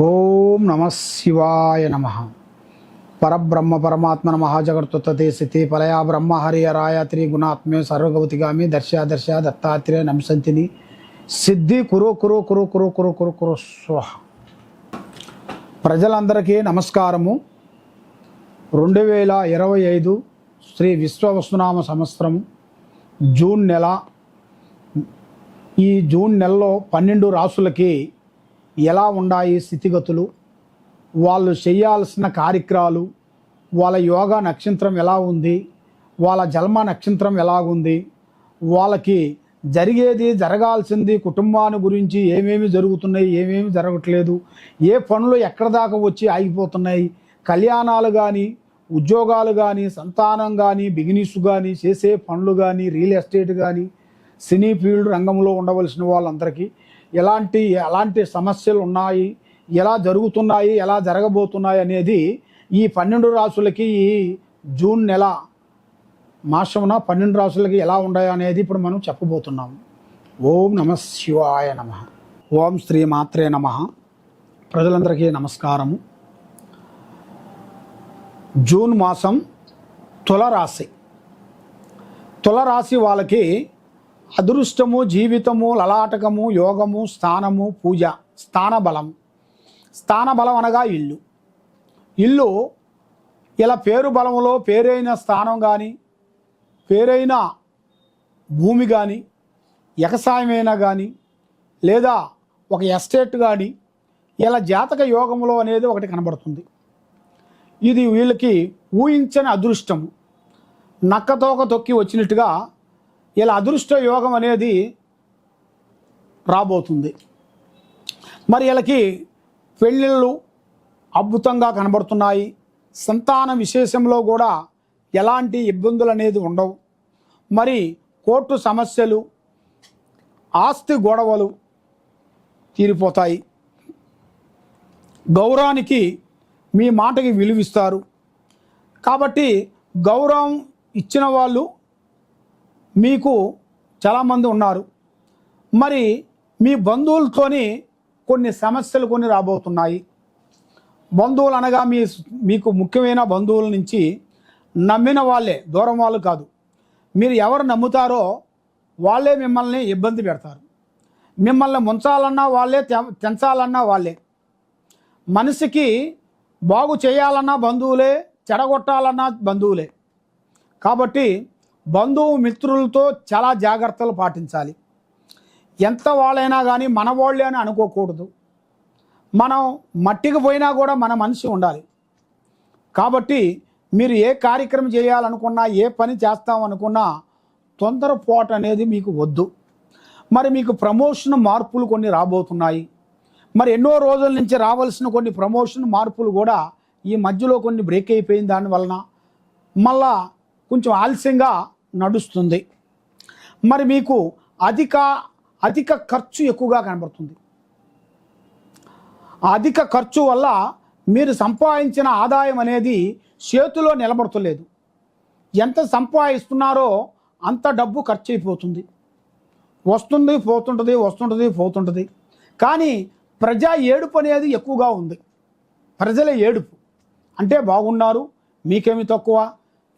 ఓం నమ శివాయ నమ. పరబ్రహ్మ పరమాత్మ మహాజగత్తుతే స్థితి పలయా బ్రహ్మ హరియరాయ త్రిగుణాత్మే సర్వగవతిగామి దర్శ దత్తాత్రేయ నమసంతిని సిద్ధి కురు కురు కురు కురు కురు కురు కురు స్వహ. ప్రజలందరికీ నమస్కారము. 2025 శ్రీ విశ్వవసునామ సంవత్సరము జూన్ నెల. ఈ జూన్ నెలలో 12 రాసులకి ఎలా ఉన్నాయి స్థితిగతులు, వాళ్ళు చేయాల్సిన కార్యక్రమాలు, వాళ్ళ యోగా నక్షత్రం ఎలా ఉంది, వాళ్ళ జన్మ నక్షత్రం ఎలాగుంది, వాళ్ళకి జరిగేది జరగాల్సింది కుటుంబాన్ని గురించి ఏమేమి జరుగుతున్నాయి, ఏమేమి జరగట్లేదు, ఏ పనులు ఎక్కడ దాకా వచ్చి ఆగిపోతున్నాయి, కళ్యాణాలు కానీ, ఉద్యోగాలు కానీ, సంతానం కానీ, బిజినెస్ కానీ, చేసే పనులు కానీ, రియల్ ఎస్టేట్ కానీ, సినీ ఫీల్డ్ రంగంలో ఉండవలసిన వాళ్ళందరికీ ఎలాంటి సమస్యలు ఉన్నాయి, ఎలా జరుగుతున్నాయి, ఎలా జరగబోతున్నాయి అనేది ఈ 12 రాసులకి ఈ జూన్ నెల మాసమున 12 రాసులకి ఎలా ఉన్నాయో అనేది ఇప్పుడు మనం చెప్పబోతున్నాము. ఓం నమ శివాయ నమ. ఓం శ్రీ మాత్రే నమ. ప్రజలందరికీ నమస్కారము. జూన్ మాసం తులరాశి. తులరాశి వాళ్ళకి అదృష్టము, జీవితము, లలాటకము, యోగము, స్థానము, పూజ. స్థానబలం అనగా ఇల్లు ఇలా పేరు బలములో పేరైన స్థానం కానీ, పేరైన భూమి కానీ, వ్యవసాయమైనా కానీ, లేదా ఒక ఎస్టేట్ కానీ, ఇలా జాతక యోగములో అనేది ఒకటి కనబడుతుంది. ఇది వీళ్ళకి ఊహించని అదృష్టము, నక్కతోక తొక్కి వచ్చినట్టుగా ఇలా అదృష్ట యోగం అనేది రాబోతుంది. మరి వీళ్ళకి పెళ్ళిళ్ళు అద్భుతంగా కనబడుతున్నాయి. సంతాన విశేషంలో కూడా ఎలాంటి ఇబ్బందులు అనేది ఉండవు. మరి కోర్టు సమస్యలు, ఆస్తి గొడవలు తీరిపోతాయి. గౌరవానికి మీ మాటకి విలువిస్తారు. కాబట్టి గౌరవం ఇచ్చిన వాళ్ళు మీకు చాలామంది ఉన్నారు. మరి మీ బంధువులతోని కొన్ని సమస్యలు రాబోతున్నాయి. బంధువులు అనగా మీకు ముఖ్యమైన బంధువుల నుంచి నమ్మిన వాళ్ళే, దూరం వాళ్ళు కాదు. మీరు ఎవరు నమ్ముతారో వాళ్ళే మిమ్మల్ని ఇబ్బంది పెడతారు. మిమ్మల్ని ముంచాలన్నా వాళ్ళే, తెంచాలన్నా వాళ్ళే. మనిషికి బాగు చేయాలన్నా బంధువులే, చెడగొట్టాలన్నా బంధువులే. కాబట్టి బంధువు మిత్రులతో చాలా జాగ్రత్తలు పాటించాలి. ఎంత వాళ్ళైనా కానీ మన వాళ్ళే అని అనుకోకూడదు. మనం మట్టికి పోయినా కూడా మన మనిషి ఉండాలి. కాబట్టి మీరు ఏ కార్యక్రమం చేయాలనుకున్నా, ఏ పని చేస్తామనుకున్నా తొందరపాటు అనేది మీకు వద్దు. మరి మీకు ప్రమోషన్ మార్పులు కొన్ని రాబోతున్నాయి. మరి ఎన్నో రోజుల నుంచి రావాల్సిన కొన్ని ప్రమోషన్ మార్పులు కూడా ఈ మధ్యలో కొన్ని బ్రేక్ అయిపోయిన దానివలన మళ్ళా కొంచెం ఆలస్యంగా నడుస్తుంది. మరి మీకు అధిక ఖర్చు ఎక్కువగా కనబడుతుంది. అధిక ఖర్చు వల్ల మీరు సంపాదించిన ఆదాయం అనేది చేతిలో నిలబడతలేదు. ఎంత సంపాదిస్తున్నారో అంత డబ్బు ఖర్చు అయిపోతుంది. వస్తుంది పోతుంటుంది. కానీ ప్రజా ఏడుపు అనేది ఎక్కువగా ఉంది. ప్రజల ఏడుపు అంటే బాగున్నారు, మీకేమి తక్కువ,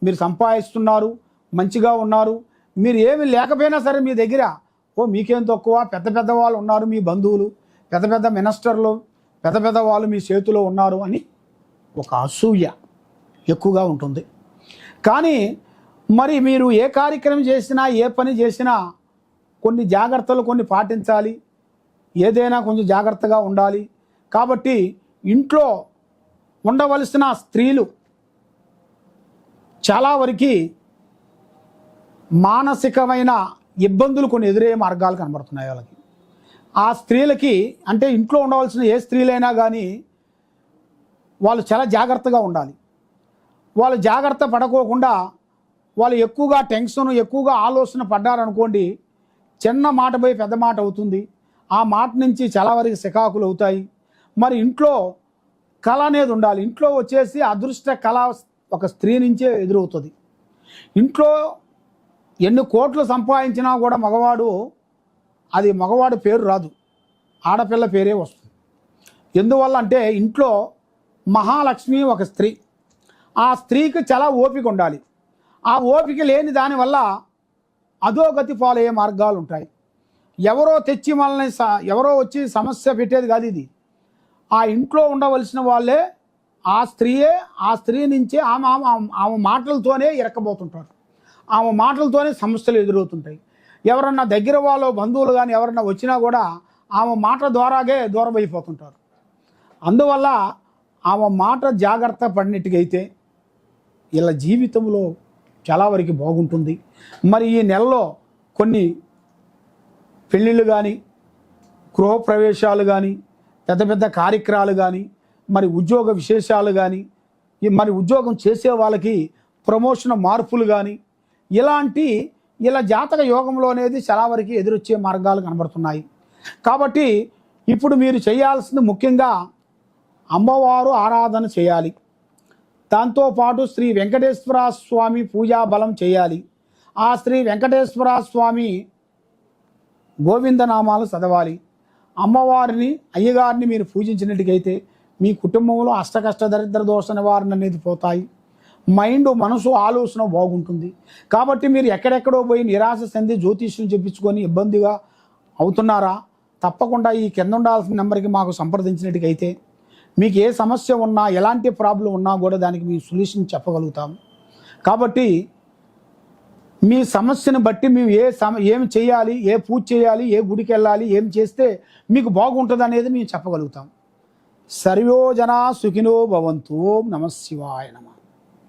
మీరు సంపాదిస్తున్నారు, మంచిగా ఉన్నారు, మీరు ఏమి లేకపోయినా సరే మీ దగ్గర మీకేం తక్కువ, పెద్ద వాళ్ళు ఉన్నారు, మీ బంధువులు, పెద్ద మినిస్టర్లు, పెద్ద వాళ్ళు మీ చేతిలో ఉన్నారు అని ఒక అసూయ ఎక్కువగా ఉంటుంది. కానీ మరి మీరు ఏ కార్యక్రమం చేసినా, ఏ పని చేసినా కొన్ని జాగ్రత్తలు పాటించాలి. ఏదైనా కొంచెం జాగ్రత్తగా ఉండాలి. కాబట్టి ఇంట్లో ఉండవలసిన స్త్రీలు చాలా వరకు మానసికమైన ఇబ్బందులు కొన్ని ఎదురయ్యే మార్గాలు కనబడుతున్నాయి వాళ్ళకి. ఆ స్త్రీలకి అంటే ఇంట్లో ఉండవలసిన ఏ స్త్రీలైనా కానీ వాళ్ళు చాలా జాగ్రత్తగా ఉండాలి. వాళ్ళు జాగ్రత్త పడుకోకుండా వాళ్ళు ఎక్కువగా టెన్షన్, ఎక్కువగా ఆలోచన పడ్డారనుకోండి, చిన్న మాట పోయి పెద్ద మాట అవుతుంది. ఆ మాట నుంచి చాలా వరకు సికాకులు అవుతాయి. మరి ఇంట్లో కళ అనేది ఉండాలి. ఇంట్లో వచ్చేసి అదృష్ట కళ ఒక స్త్రీ నుంచే ఎదురవుతుంది. ఇంట్లో ఎన్ని కోట్లు సంపాదించినా కూడా మగవాడు పేరు రాదు, ఆడపిల్ల పేరే వస్తుంది. ఎందువల్ల అంటే ఇంట్లో మహాలక్ష్మి ఒక స్త్రీ, ఆ స్త్రీకి చాలా ఓపిక ఉండాలి. ఆ ఓపిక లేని దానివల్ల అధోగతి పాలయ్యే మార్గాలు ఉంటాయి. ఎవరో తెచ్చి మనల్ని ఎవరో వచ్చి సమస్య పెట్టేది కాదు ఇది. ఆ ఇంట్లో ఉండవలసిన వాళ్ళే ఆ స్త్రీ నుంచే ఆమె మాటలతోనే ఇరక్కబోతుంటారు. ఆమె మాటలతోనే సమస్యలు ఎదురవుతుంటాయి. ఎవరన్నా దగ్గర వాళ్ళు బంధువులు కానీ ఎవరన్నా వచ్చినా కూడా ఆమె మాట ద్వారాగే దూరం అయిపోతుంటారు. అందువల్ల ఆమె మాట జాగ్రత్త పడినట్టుగైతే ఇలా జీవితంలో చాలా వరకు బాగుంటుంది. మరి ఈ నెలలో కొన్ని పెళ్ళిళ్ళు కానీ, గృహప్రవేశాలు కానీ, పెద్ద పెద్ద కార్యక్రమాలు కానీ, మరి ఉద్యోగ విశేషాలు కానీ, మరి ఉద్యోగం చేసే వాళ్ళకి ప్రమోషన్ మార్పులు కానీ, ఇలా జాతక యోగంలో అనేది చాలా వరకు ఎదురొచ్చే మార్గాలు కనబడుతున్నాయి. కాబట్టి ఇప్పుడు మీరు చేయాల్సింది ముఖ్యంగా అమ్మవారు ఆరాధన చేయాలి. దాంతోపాటు శ్రీ వెంకటేశ్వర స్వామి పూజా బలం చేయాలి. ఆ శ్రీ వెంకటేశ్వర స్వామి గోవిందనామాలు చదవాలి. అమ్మవారిని అయ్యగారిని మీరు పూజించినట్టుకైతే మీ కుటుంబంలో అష్టకష్ట దరిద్ర దోష నివారణ అనేది పోతాయి. మనసు ఆలోచన బాగుంటుంది. కాబట్టి మీరు ఎక్కడెక్కడో పోయి నిరాశ చెంది జ్యోతిష్యం చెప్పించుకొని ఇబ్బందిగా అవుతున్నారా? తప్పకుండా ఈ కింద ఉండాల్సిన నెంబర్కి మాకు సంప్రదించినట్టుకైతే మీకు ఏ సమస్య ఉన్నా, ఎలాంటి ప్రాబ్లం ఉన్నా కూడా దానికి మేము సొల్యూషన్ చెప్పగలుగుతాము. కాబట్టి మీ సమస్యను బట్టి మేము ఏం చేయాలి, ఏ పూజ చేయాలి, ఏ గుడికి వెళ్ళాలి, ఏం చేస్తే మీకు బాగుంటుంది అనేది మేము చెప్పగలుగుతాం. సర్వో జనా సుఖినో భవంతు. ఓం నమః శివాయ నమః.